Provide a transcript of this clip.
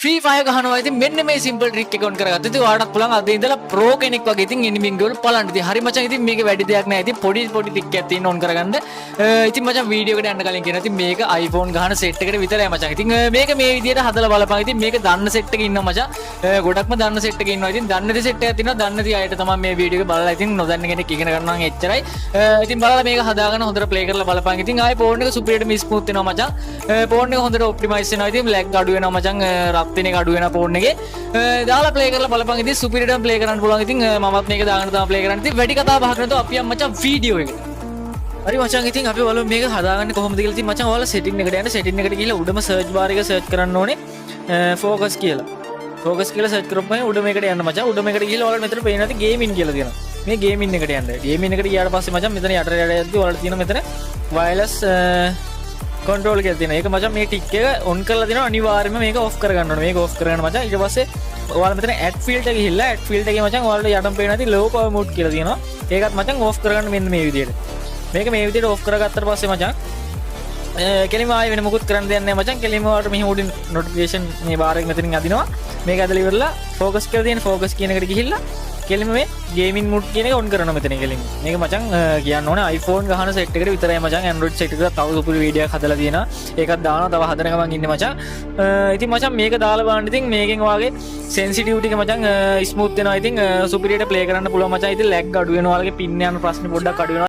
Free fire ගහනවා. ඉතින් මෙන්න මේ සිම්පල් ට්‍රික් එක ඔන් කරගත්තා. ඉතින් ඔයාලටත් පුළුවන් අද ඉඳලා ප්‍රෝ කෙනෙක් වගේ ඉතින් එනිමින් ගෝල් බලන්න. ඉතින් හරි මචං ඉතින් මේකේ වැඩි දෙයක් නැහැ. ඉතින් පොඩි ට්‍රික් එකක් තියෙන ඔන් කරගන්න. ඉතින් මචං වීඩියෝ එකට යන්න කලින් කියනවා. ඉතින් මේක iPhone ගහන සෙට් එකට විතරයි මචං. ඉතින් මේක මේ විදිහට හදලා බලපන්. ඉතින් මේක දන්න සෙට් එකේ ඉන්නවා මචං. ගොඩක්ම දන්න සෙට් එකේ ඉන්නවා. ඉතින් දන්න දේ සෙට් එකක් තියෙනවා. දන්න දේ අයට තමයි මේ වීඩියෝ එක බලලා ඉතින් නොදන්න කෙනෙක් ඉගෙන ගන්නවා නම් එච්චරයි. ඉතින් බලලා මේක හදාගන්න හොඳට ප්ලේ කරලා බලපන්. ඉතින් ආයේ ෆෝන් එක සුපිරියට ස්මූත් වෙනවා මචං. ෆෝන් එක හොඳට ඔප්ටිමයිස් වෙනවා. ඉතින් ලැග් අඩු වෙනවා මචං. රත් වෙන එක අඩු වෙනවා ෆෝන් එකේ. දාලා ප්ලේ කරලා බලපන්. ඉතින් සුපිරියට ප්ලේ කරන්න පුළුවන්. ඉතින් මමත් මේක දාගෙන තමයි ප්ලේ කරන්නේ. ඉතින් වැඩි කතා බහක් නැතුව අපි යමු මචං වීඩියෝ එකට. හරි මචං ඉතින් අපි බලමු මේක හදාගන්නේ කොහොමද කියලා. ඉතින් මචං ඔයාලා සෙටින් එකට යන්න. සෙටින් එකට ගිහලා උඩම සර්ච් බාර් එක සර්ච් කරන්න ඕනේ ෆෝකස් කියලා. ෆෝකස් කියලා සර්ච් කරපුවම උඩම එකට යන්න මචං. උඩම එකට ගිහලා ඔයාලට මෙතන පේනවා ඇති ගේමින් කියලා තියෙනවා. මේ ගේමින් එකට යන්න. ගේමින් එකට ගියාට පස්සේ මචං මෙතන යට යද්දී ඔයාලට තියෙනවා මෙතන වයර්ලස් කන්ට්‍රෝල් කියලා තියෙනවා. ඒක මචං මේ ටික් එක ඔන් කරලා දෙනවා. අනිවාර්යයෙන්ම මේක ඔෆ් කරගන්න ඕනේ. මේක ඔෆ් කරගන්න මචං. ඊට පස්සේ ඔයාලා මෙතන ඇඩ් ෆීල්ඩ් එක ගිහිල්ලා ඇඩ් ෆීල්ඩ් එකේ මචං ඔයාලට යටම පේනවා ඇති ලෝ පවර් මෝඩ් කියලා තියෙනවා. ඒකත් මචං ඔෆ් කරගන්න මෙන්න මේ විදිහට. මේක මේ විදිහට ඔෆ් කරගත්තට පස්සේ මචං කෙලිම ආයෙ වෙන මොකුත් කරන්න දෙයක් නැහැ මචං. කෙලිම ඔයාලට මෙහි උඩින් නොටිෆිකේෂන් මේ බාර් එක මෙතනින් අදිනවා. මේක ඇදලා ඉවරලා ෆෝකස් කියලා තියෙන ෆෝකස් කියන එකට ගිහිල්ලා කෙලිම මේ ගේමින් මෝඩ් කියන එක ඔන් කරනවා මෙතන කෙලිම. මේක මචං කියන්න ඕනේ iPhone ගහන සෙට් එකට විතරයි මචං. Android සෙට් එකට තව සුපිරි වීඩියෝ එකක් හදලා තියෙනවා. ඒකත් දානවා. තව හදන ගමන් ඉන්නේ මචං. ඉතින් මචං මේක දාලා බලන්න. ඉතින් මේකෙන් වාගේ සෙන්සිටිවිටි එක මචං ස්මූත් වෙනවා. ඉතින් සුපිරියට ප්ලේ කරන්න පුළුවන් මචං. ඉතින් ලැග් අඩු වෙනවා. ඔයාලගේ පින් යන ප්‍රශ්නේ පොඩ්ඩක් අඩු වෙනවා.